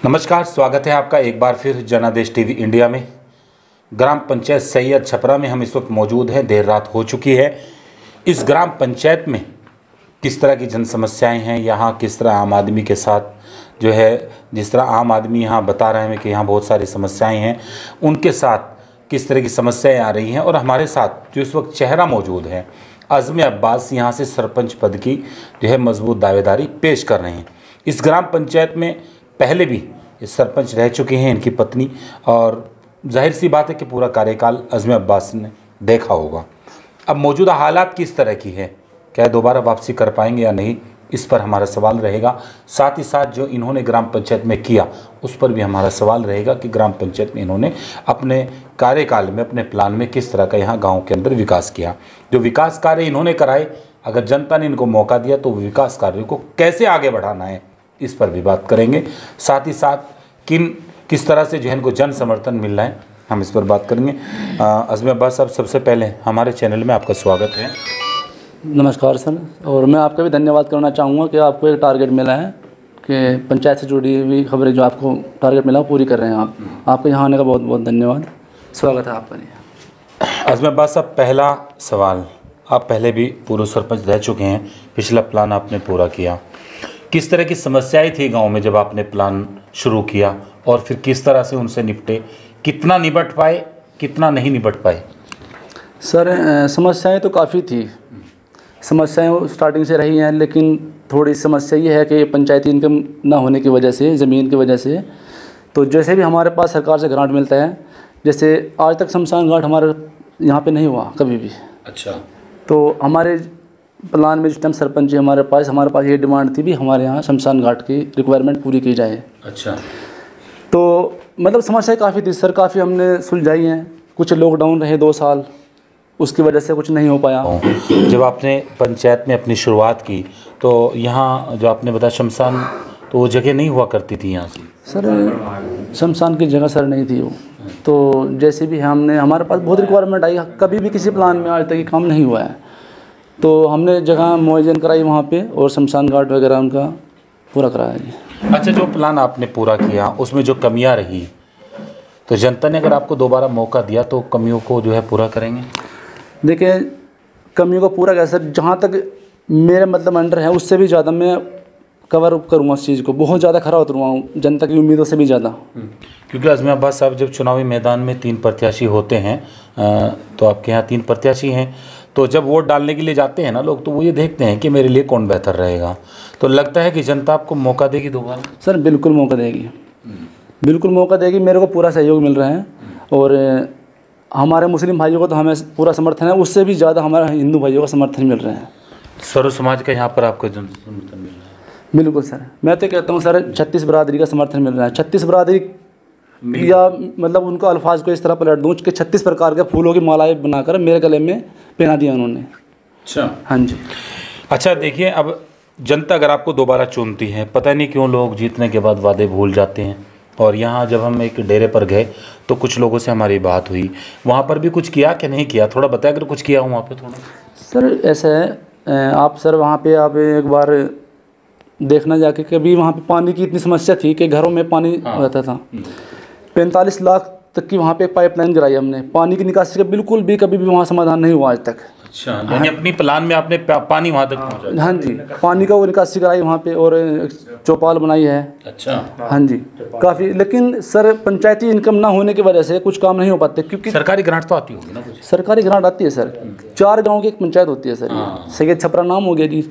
नमस्कार, स्वागत है आपका एक बार फिर जनादेश टीवी इंडिया में। ग्राम पंचायत सैयद छपरा में हम इस वक्त मौजूद हैं। देर रात हो चुकी है। इस ग्राम पंचायत में किस तरह की जन समस्याएं हैं, यहाँ किस तरह आम आदमी के साथ जो है, जिस तरह आम आदमी यहाँ बता रहे हैं कि यहाँ बहुत सारी समस्याएं हैं, उनके साथ किस तरह की समस्याएं आ रही हैं। और हमारे साथ जो इस वक्त चेहरा मौजूद है, आज़म अब्बास, यहाँ से सरपंच पद की जो है मजबूत दावेदारी पेश कर रहे हैं। इस ग्राम पंचायत में पहले भी इस सरपंच रह चुके हैं इनकी पत्नी, और जाहिर सी बात है कि पूरा कार्यकाल आज़म अब्बास ने देखा होगा। अब मौजूदा हालात किस तरह की है, क्या दोबारा वापसी कर पाएंगे या नहीं, इस पर हमारा सवाल रहेगा। साथ ही साथ जो इन्होंने ग्राम पंचायत में किया उस पर भी हमारा सवाल रहेगा कि ग्राम पंचायत में इन्होंने अपने कार्यकाल में, अपने प्लान में किस तरह का यहाँ गाँव के अंदर विकास किया। जो विकास कार्य इन्होंने कराए, अगर जनता ने इनको मौका दिया तो विकास कार्यों को कैसे आगे बढ़ाना है, इस पर भी बात करेंगे। साथ ही साथ किस तरह से जो है इनको जन समर्थन मिल रहा है, हम इस पर बात करेंगे। आज़म अब्बास साहब, सबसे पहले हमारे चैनल में आपका स्वागत है। नमस्कार सर, और मैं आपका भी धन्यवाद करना चाहूँगा कि आपको एक टारगेट मिला है कि पंचायत से जुड़ी हुई खबरें जो आपको टारगेट मिला वो पूरी कर रहे हैं आप। आपके यहाँ आने का बहुत बहुत धन्यवाद, स्वागत है आपका। आज़म अब्बास साहब, पहला सवाल, आप पहले भी पूर्व सरपंच रह चुके हैं, पिछला प्लान आपने पूरा किया। किस तरह की समस्याएं थी गांव में जब आपने प्लान शुरू किया, और फिर किस तरह से उनसे निपटे, कितना निपट पाए, कितना नहीं निपट पाए? सर समस्याएं तो काफ़ी थी, समस्याएं स्टार्टिंग से रही हैं, लेकिन थोड़ी समस्या ये है कि पंचायती इनकम ना होने की वजह से, ज़मीन की वजह से, तो जैसे भी हमारे पास सरकार से ग्रांट मिलता है, जैसे आज तक शमशान घाट हमारे यहाँ पे नहीं हुआ कभी भी। अच्छा। तो हमारे प्लान में जिस टाइम सरपंच हमारे पास ये डिमांड थी भी हमारे यहाँ शमशान घाट की रिक्वायरमेंट पूरी की जाए। अच्छा। तो मतलब समस्याएं काफ़ी थी सर, काफ़ी हमने सुलझाई हैं। कुछ लॉकडाउन रहे 2 साल, उसकी वजह से कुछ नहीं हो पाया। जब आपने पंचायत में अपनी शुरुआत की तो यहाँ जो आपने बताया शमशान, तो वो जगह नहीं हुआ करती थी यहाँ से? सर शमशान की जगह सर नहीं थी वो, तो जैसे भी हमारे पास बहुत रिक्वायरमेंट आई, कभी भी किसी प्लान में आज तक ये काम नहीं हुआ है, तो हमने जगह मुआयन कराई वहाँ पे और शमशान घाट वगैरह उनका पूरा कराया जी। अच्छा, जो प्लान आपने पूरा किया उसमें जो कमियां रही, तो जनता ने अगर आपको दोबारा मौका दिया तो कमियों को जो है पूरा करेंगे? देखिए, कमियों को पूरा क्या सर, जहाँ तक मेरे मतलब अंडर है उससे भी ज़्यादा मैं कवर अप करूँगा उस चीज़ को, बहुत ज़्यादा खरा उतरूँगा जनता की उम्मीदों से भी ज़्यादा। क्योंकि आज़म अब्बास साहब, जब चुनावी मैदान में 3 प्रत्याशी होते हैं, तो आपके यहाँ 3 प्रत्याशी हैं, तो जब वोट डालने के लिए जाते हैं ना लोग, तो वो ये देखते हैं कि मेरे लिए कौन बेहतर रहेगा। तो लगता है कि जनता आपको मौका देगी दोबारा? सर बिल्कुल मौका देगी, बिल्कुल मौका देगी। मेरे को पूरा सहयोग मिल रहा है, और हमारे मुस्लिम भाइयों को तो हमें पूरा समर्थन है, उससे भी ज़्यादा हमारे हिंदू भाइयों का समर्थन मिल रहा है। सर्व समाज का यहाँ पर आपको जन समर्थन मिल रहा है? बिल्कुल सर, मैं तो कहता हूँ सर 36 बरादरी का समर्थन मिल रहा है। 36 बरादरी या मतलब उनको अल्फाज को इस तरह पलट दूँ कि 36 प्रकार के फूलों की मालाएं बनाकर मेरे गले में पहना दिया उन्होंने। अच्छा। हाँ जी। अच्छा, देखिए, अब जनता अगर आपको दोबारा चुनती है, पता नहीं क्यों लोग जीतने के बाद वादे भूल जाते हैं। और यहाँ जब हम एक डेरे पर गए तो कुछ लोगों से हमारी बात हुई, वहाँ पर भी कुछ किया कि नहीं किया, थोड़ा बताया अगर कुछ किया हो वहाँ पे थोड़ा। सर ऐसा है, आप सर वहाँ पे आप एक बार देखना जाके, कभी वहाँ पे पानी की इतनी समस्या थी कि घरों में पानी रहता था। 45 लाख तक की वहाँ पे पाइपलाइन गिराई हमने, पानी की निकासी का बिल्कुल भी कभी भी वहाँ समाधान नहीं हुआ आज तक। अच्छा, यानी अपनी प्लान में आपने पानी वहाँ तक पहुँचा? हाँ जी, पानी का वो निकासी कराई वहाँ पे, और चौपाल बनाई है। अच्छा। हाँ जी, काफ़ी। लेकिन सर पंचायती इनकम ना होने की वजह से कुछ काम नहीं हो पाते, क्योंकि सरकारी ग्रांट तो आती होगी ना कुछ? सरकारी ग्रांट आती है सर, 4 गाँव की एक पंचायत होती है सर, सैयद छपरा नाम हो गया जी।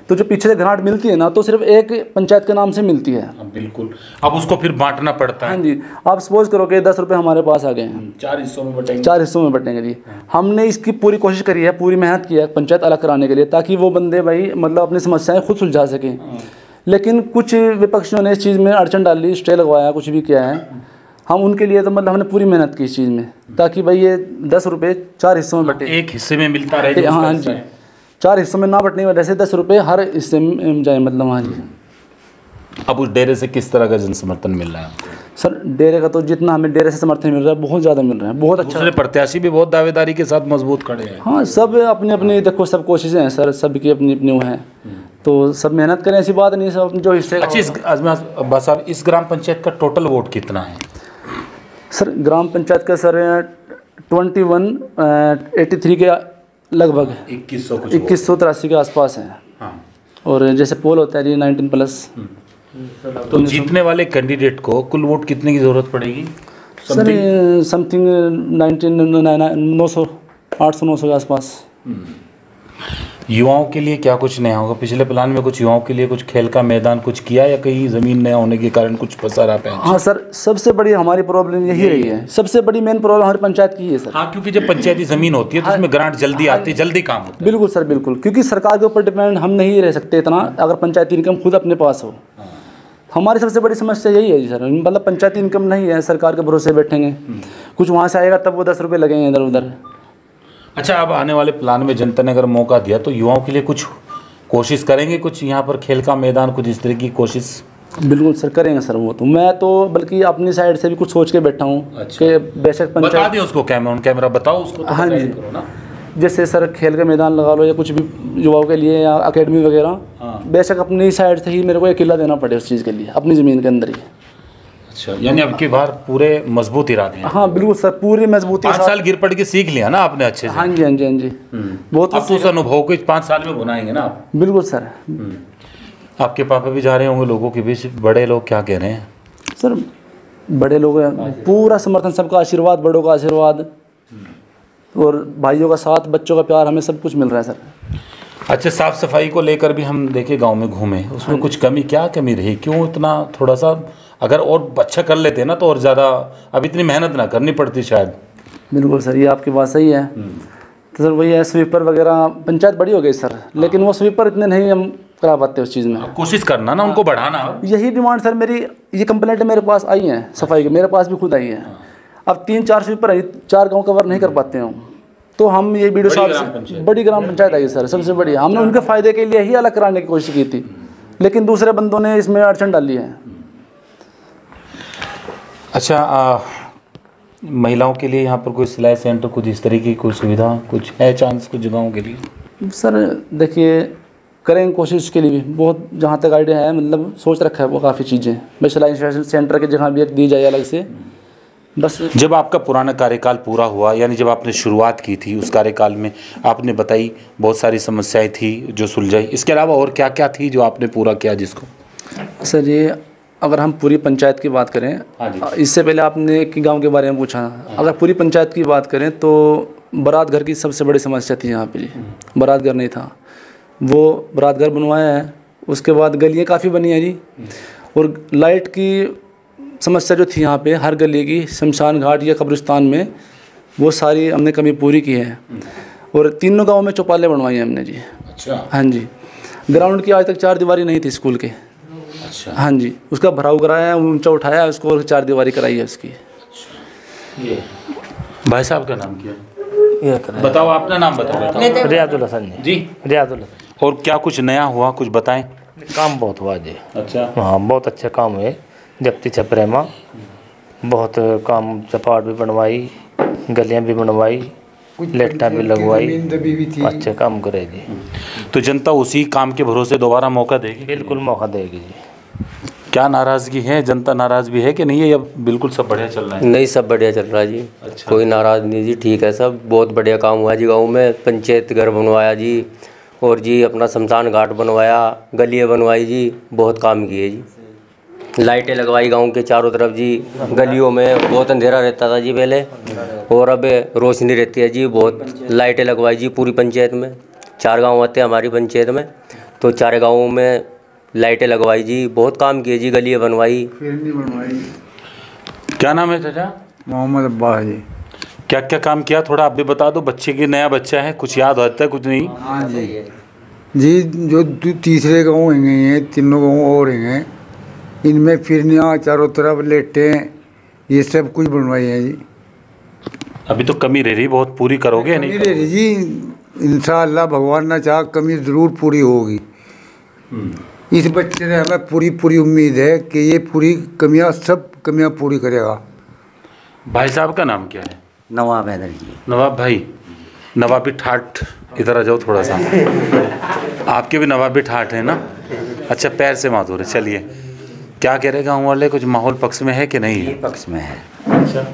तो जो पीछे से ग्रांट मिलती है ना, तो सिर्फ एक पंचायत के नाम से मिलती है। बिल्कुल, अब उसको फिर बांटना पड़ता है। हाँ जी, आप सपोज करो कि 10 रुपये हमारे पास आ गए हैं, 4 हिस्सों में बटेंगे। 4 हिस्सों में बटेंगे जी। हमने इसकी पूरी कोशिश करी है, पूरी मेहनत की है पंचायत अलग कराने के लिए, ताकि वो बंदे भाई मतलब अपनी समस्याएं खुद सुलझा सकें। लेकिन कुछ विपक्षियों ने इस चीज़ में अड़चन डाली, स्टे लगवाया, कुछ भी किया है। हम उनके लिए तो मतलब हमने पूरी मेहनत की इस चीज़ में, ताकि भाई ये 10 रुपये 4 हिस्सों में बटे, एक हिस्से में मिलता रहे। हाँ जी, 4 हिस्सों में ना बटने की वजह से 10 रुपये हर हिस्से में जाए, मतलब। हाँ जी। अब उस डेरे से किस तरह का जन समर्थन मिल रहा है सर? डेरे का तो जितना हमें डेरे से समर्थन मिल रहा है बहुत ज़्यादा मिल रहा है, बहुत अच्छा। प्रत्याशी भी बहुत दावेदारी के साथ मजबूत खड़े हैं। हाँ, सब अपनी अपनी देखो, सब कोशिशें हैं सर, सबकी अपनी अपनी वो हैं। तो सब मेहनत करें, ऐसी बात नहीं, सब जो हिस्से अच्छा, अब्बास साहब, इस ग्राम पंचायत का टोटल वोट कितना है? सर ग्राम पंचायत का सर 2183 के लगभग 2183 के आसपास है। हाँ। और जैसे पोल होता है जी 19+। तो जीतने वाले कैंडिडेट को कुल वोट कितने की ज़रूरत पड़ेगी? सर समथिंग 900 800-900 के आसपास। युवाओं के लिए क्या कुछ नया होगा? पिछले प्लान में कुछ युवाओं के लिए कुछ खेल का मैदान कुछ किया, या कहीं ज़मीन नया होने के कारण कुछ फंसा रहा है? हाँ सर, सबसे बड़ी हमारी प्रॉब्लम यही रही है, सबसे बड़ी मेन प्रॉब्लम हमारी पंचायत की है सर। हाँ, क्योंकि जब पंचायती ज़मीन होती है तो उसमें ग्रांट जल्दी आती है, जल्दी काम होता है। बिल्कुल सर, बिल्कुल, क्योंकि सरकार के ऊपर डिपेंड हम नहीं रह सकते इतना, अगर पंचायती इनकम खुद अपने पास हो। हमारी सबसे बड़ी समस्या यही है जी सर, मतलब पंचायती इनकम नहीं है, सरकार के भरोसे बैठेंगे, कुछ वहाँ से आएगा तब वो 10 रुपये लगेंगे इधर उधर। अच्छा, अब आने वाले प्लान में जनता ने अगर मौका दिया तो युवाओं के लिए कुछ कोशिश करेंगे, कुछ यहाँ पर खेल का मैदान, कुछ इस तरह की कोशिश? बिल्कुल सर, करेंगे सर वो तो। मैं तो बल्कि अपनी साइड से भी कुछ सोच के बैठा हूँ। अच्छा। कि बेशक बता पंचायत, दें उसको, कैमरा बताओ उसको तो। हाँ जी, करो ना। जैसे सर खेल का मैदान लगा लो या कुछ भी युवाओं के लिए, या अकेडमी वगैरह। हाँ। बेशक अपनी साइड से ही मेरे को एक किला देना पड़े उस चीज़ के लिए, अपनी ज़मीन के अंदर ही। अच्छा, यानी अब की बार पूरे मजबूत इरादे हैं? हाँ बिल्कुल सर, पूरी मजबूती। 5 साल गिर पड़ के सीख लिया ना आपने अच्छे से? हाँ जी, हाँ जी, हाँ जी, बहुत। अब तो उस अनुभव को 5 साल में बनाएंगे ना आप? बिल्कुल सर। आपके पापा भी जा रहे होंगे लोगों के बीच, बड़े लोग क्या कह रहे हैं? सर बड़े लोग पूरा समर्थन, सबका आशीर्वाद, बड़ों का आशीर्वाद और भाइयों का साथ, बच्चों का प्यार, हमें सब कुछ मिल रहा है सर। अच्छा, साफ़ सफाई को लेकर भी हम देखे, गांव में घूमे, उसमें कुछ कमी, क्या कमी रही? क्यों इतना, थोड़ा सा अगर और अच्छा कर लेते ना तो और ज़्यादा, अब इतनी मेहनत ना करनी पड़ती शायद। बिल्कुल सर, ये आपकी बात सही है। तो सर वही है, स्वीपर वगैरह, पंचायत बड़ी हो गई सर, लेकिन वो स्वीपर इतने नहीं हम करा पाते उस चीज़ में। कोशिश करना ना उनको बढ़ाना। यही डिमांड सर मेरी, ये कंप्लेंट मेरे पास आई है सफाई की, मेरे पास भी खुद आई है। अब 3-4 स्वीपर है, 4 गाँव कवर नहीं कर पाते हम, तो हम ये वीडियो साहब से, बड़ी ग्राम पंचायत आई सर, सबसे बड़ी, हमने उनके फ़ायदे के लिए ही अलग कराने की कोशिश की थी, लेकिन दूसरे बंदों ने इसमें अड़चन डाली है। अच्छा, महिलाओं के लिए यहाँ पर कोई सिलाई सेंटर, कुछ इस तरह की कोई सुविधा कुछ है चांस कुछ जगहों के लिए? सर देखिए, करेंगे कोशिश के लिए भी, बहुत जहाँ तक आइडिया है, मतलब सोच रखा है वो काफ़ी चीज़ें, बस सिलाई सेंटर की जगह भी एक दी जाए अलग से। बस जब आपका पुराना कार्यकाल पूरा हुआ, यानी जब आपने शुरुआत की थी, उस कार्यकाल में आपने बताई बहुत सारी समस्याएं थी जो सुलझाई, इसके अलावा और क्या क्या थी जो आपने पूरा किया जिसको? सर ये अगर हम पूरी पंचायत की बात करें, इससे पहले आपने एक गांव के बारे में पूछा, अगर पूरी पंचायत की बात करें तो बारात घर की सबसे बड़ी समस्या थी यहाँ पे। बारात घर नहीं था, वो बारात घर बनवाया है। उसके बाद गलियाँ काफ़ी बनी है जी, और लाइट की समस्या जो थी यहाँ पे, हर गली की, शमशान घाट या कब्रिस्तान में, वो सारी हमने कमी पूरी की है। और तीनों गाँव में चौपाले बनवाई हैं हमने जी। अच्छा। हाँ जी, ग्राउंड की आज तक 4 दीवारी नहीं थी स्कूल के। अच्छा। हाँ जी, उसका भराव कराया है, ऊंचा उठाया है उसको, और 4 दीवारी कराई है उसकी। ये भाई साहब का नाम क्या है? बताओ, अपना नाम बताओ। रियाजुल हसन जी। रियाजुल हसन। और क्या कुछ नया हुआ, कुछ बताएं? काम बहुत हुआ जी। अच्छा। हाँ, बहुत अच्छा काम है। जप्ती छपरे में बहुत काम, चपाट भी बनवाई, गलियां भी बनवाई, लेटा भी लगवाई, अच्छे काम करे जी। तो जनता उसी काम के भरोसे दोबारा मौका देगी? बिल्कुल मौका देगी जी। क्या नाराज़गी है? जनता नाराज़ भी है कि नहीं है, या बिल्कुल सब बढ़िया चल रहा है? नहीं, सब बढ़िया चल रहा है जी। अच्छा। कोई नाराज़ नहीं जी, ठीक है सब, बहुत बढ़िया काम हुआ जी। गांव में पंचायत घर बनवाया जी, और जी अपना शमशान घाट बनवाया, गलियाँ बनवाई जी, बहुत काम किए जी। लाइटें लगवाई गांव के चारों तरफ जी, गलियों में बहुत अंधेरा रहता था जी पहले, और अब रोशनी रहती है जी, बहुत लाइटें लगवाई जी पूरी पंचायत में। 4 गाँव आते हैं हमारी पंचायत में, तो 4 गाँवों में लाइटें लगवाई जी, बहुत काम किए जी, गलियाँ बनवाई। क्या नाम है चाचा? मोहम्मद अब्बास जी। क्या क्या काम किया, थोड़ा आप भी बता दो, बच्चे की, नया बच्चा है, कुछ याद होता है कुछ नहीं? हाँ जी जी, जो तीसरे गाँव हैं, तीनों गाँव और हैं, इनमें फिरनियाँ चारों तरफ, लेटें, ये सब कुछ बनवाई है जी। अभी तो कमी रह रही बहुत, पूरी करोगे नहीं? कमी रह रही जी, इंशाअल्लाह भगवान ना चाह कमी ज़रूर पूरी होगी। इस बच्चे ने हमें पूरी उम्मीद है कि ये पूरी कमियां, सब कमियां पूरी करेगा। भाई साहब का नाम क्या है? नवाब हैदर जी। नवाब भाई, नवाबी ठाट, इधर आ जाओ थोड़ा सा। आपके भी नवाबी ठाठ है ना? अच्छा, पैर से माधुर है। चलिए, क्या कह रहे गाँव वाले, कुछ माहौल पक्ष में है कि नहीं है? पक्ष में है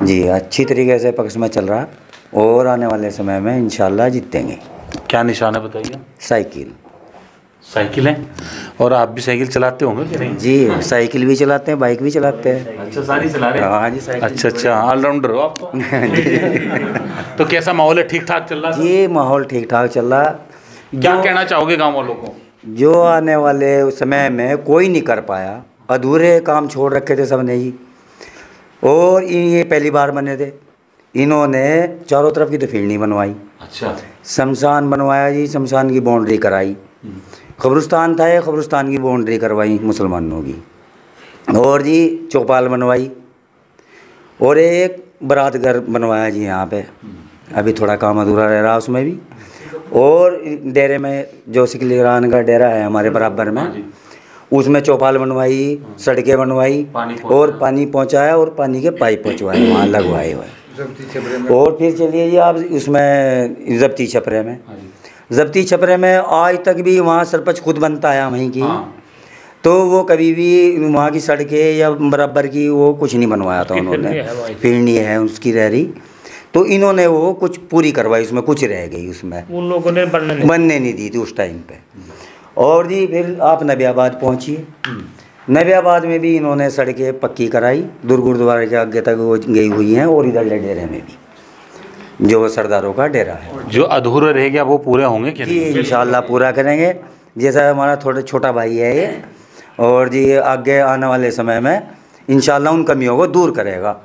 जी, अच्छी तरीके से पक्ष में चल रहा और आने वाले समय में इंशाल्लाह जीतेंगे। क्या निशान है बताइए? साइकिल। साइकिल है? और आप भी साइकिल चलाते होंगे कि नहीं? जी, साइकिल भी चलाते हैं, बाइक भी चलाते हैं। अच्छा, सारी चला रहे हैं? हाँ जी, साइकिल। अच्छा, ऑलराउंडर हो आप तो। तो कैसा माहौल है, ठीक ठाक चल रहा है? जी, माहौल ठीक ठाक चल रहा। क्या कहना चाहोगे गाँव वालों को? जो आने वाले समय में कोई नहीं कर पाया, अधूरे काम छोड़ रखे थे सबने जी, और ये पहली बार बने थे। इन्होंने चारों तरफ की तो फील्ड नहीं बनवाई। अच्छा। शमशान बनवाया जी, शमशान की बाउंड्री कराई। कब्रिस्तान था, कब्रिस्तान की बाउंड्री करवाई मुसलमानों की। और जी चौपाल बनवाई, और एक बारात घर बनवाया जी यहाँ पे। अभी थोड़ा काम अधूरा रह रहा उसमें भी। और डेरे में जो सिकलीरान का डेरा है हमारे बराबर में, उसमें चौपाल बनवाई, सड़कें बनवाई, और पानी पहुँचाया, और पानी के पाइप पहुँचवाए, वहाँ लगवाए हुए। और फिर चलिए जी आप उसमें जब्ती छपरे में, जब्ती छपरे में आज तक भी वहाँ सरपंच खुद बनता है वहीं की। तो वो कभी भी वहाँ की सड़कें या बराबर की वो कुछ नहीं बनवाया था उन्होंने। फिरनी है उसकी रह रही, तो इन्होंने वो कुछ पूरी करवाई, उसमें कुछ रह गई, उसमें उन लोगों ने बनने नहीं दी थी उस टाइम पे। और जी फिर आप नबियाबाद पहुँचिए, नबियाबाद में भी इन्होंने सड़कें पक्की कराई, गुरुद्वारे के आगे तक वो गई हुई हैं, और इधर डेरे में भी जो सरदारों का डेरा है। जो अधूरे रह गया वो पूरे होंगे कि जी इंशाल्लाह पूरा करेंगे। जैसा हमारा थोड़ा छोटा भाई है ये, और जी आगे आने वाले समय में इंशाल्लाह उन कमियों को दूर करेगा।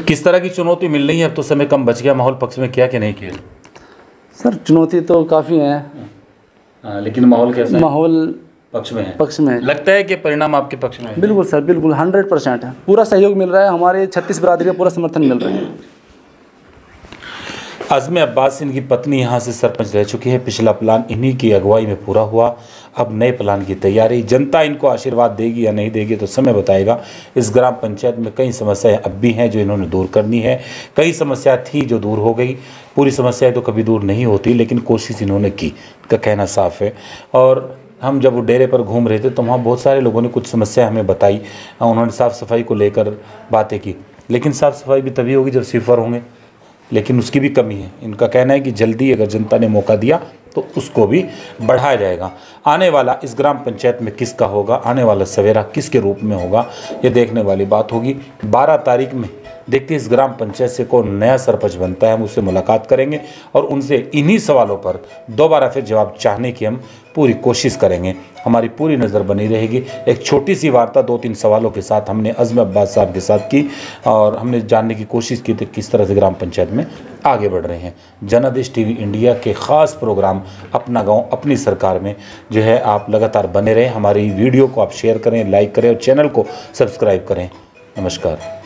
किस तरह की चुनौती मिल रही है? अब तो समय कम बच गया, माहौल पक्ष में किया कि नहीं किया? सर चुनौती तो काफ़ी है, लेकिन माहौल कैसा है? माहौल पक्ष में है। पक्ष में है। लगता है कि परिणाम आपके पक्ष में है? बिल्कुल सर, बिल्कुल 100% है। पूरा सहयोग मिल रहा है, हमारे 36 बरादरी का पूरा समर्थन मिल रहा है। आज़म अब्बास इनकी पत्नी यहाँ से सरपंच रह चुकी है। पिछला प्लान इन्हीं की अगुवाई में पूरा हुआ, अब नए प्लान की तैयारी। जनता इनको आशीर्वाद देगी या नहीं देगी तो समय बताएगा। इस ग्राम पंचायत में कई समस्याएं अब भी हैं जो इन्होंने दूर करनी है, कई समस्या थी जो दूर हो गई। पूरी समस्याएं तो कभी दूर नहीं होती, लेकिन कोशिश इन्होंने की, का कहना साफ है। और हम जब डेरे पर घूम रहे थे तो वहाँ बहुत सारे लोगों ने कुछ समस्या हमें बताई, उन्होंने साफ़ सफाई को लेकर बातें की, लेकिन साफ़ सफाई भी तभी होगी जब स्वीपर होंगे, लेकिन उसकी भी कमी है। इनका कहना है कि जल्दी अगर जनता ने मौका दिया तो उसको भी बढ़ाया जाएगा। आने वाला इस ग्राम पंचायत में किसका होगा, आने वाला सवेरा किसके रूप में होगा, ये देखने वाली बात होगी। 12 तारीख में देखते इस ग्राम पंचायत से कौन नया सरपंच बनता है, हम उससे मुलाकात करेंगे और उनसे इन्हीं सवालों पर दोबारा फिर जवाब चाहने की हम पूरी कोशिश करेंगे। हमारी पूरी नज़र बनी रहेगी। एक छोटी सी वार्ता 2-3 सवालों के साथ हमने आज़म अब्बास साहब के साथ की और हमने जानने की कोशिश की थी किस तरह से ग्राम पंचायत में आगे बढ़ रहे हैं। जनादेश टीवी इंडिया के ख़ास प्रोग्राम अपना गाँव अपनी सरकार में जो है आप लगातार बने रहें। हमारी वीडियो को आप शेयर करें, लाइक करें और चैनल को सब्सक्राइब करें। नमस्कार।